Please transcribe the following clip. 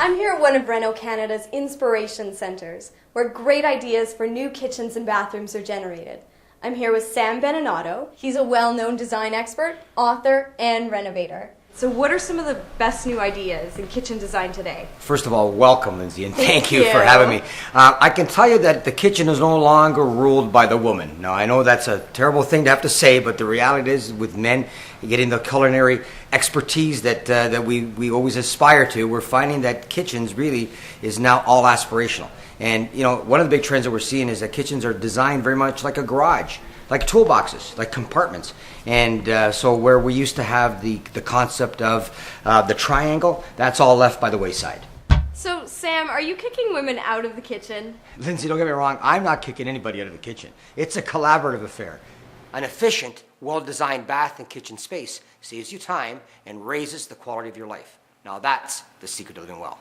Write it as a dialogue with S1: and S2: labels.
S1: I'm here at one of Reno, Canada's inspiration centres, where great ideas for new kitchens and bathrooms are generated. I'm here with Sam Beninato. He's a well-known design expert, author, and renovator. So what are some of the best new ideas in kitchen design today?
S2: First of all, welcome, Lindsay, and thank you for having me. I can tell you that the kitchen is no longer ruled by the woman. Now, I know that's a terrible thing to have to say, but the reality is with men getting the culinary expertise that we always aspire to, we're finding that kitchens really is now all aspirational. And, you know, one of the big trends that we're seeing is that kitchens are designed very much like a garage, like toolboxes, like compartments. And so where we used to have the concept of the triangle, that's all left by the wayside.
S1: So, Sam, are you kicking women out of the kitchen?
S2: Lindsay, don't get me wrong, I'm not kicking anybody out of the kitchen. It's a collaborative affair. An efficient, well-designed bath and kitchen space saves you time and raises the quality of your life. Now that's the secret of living well.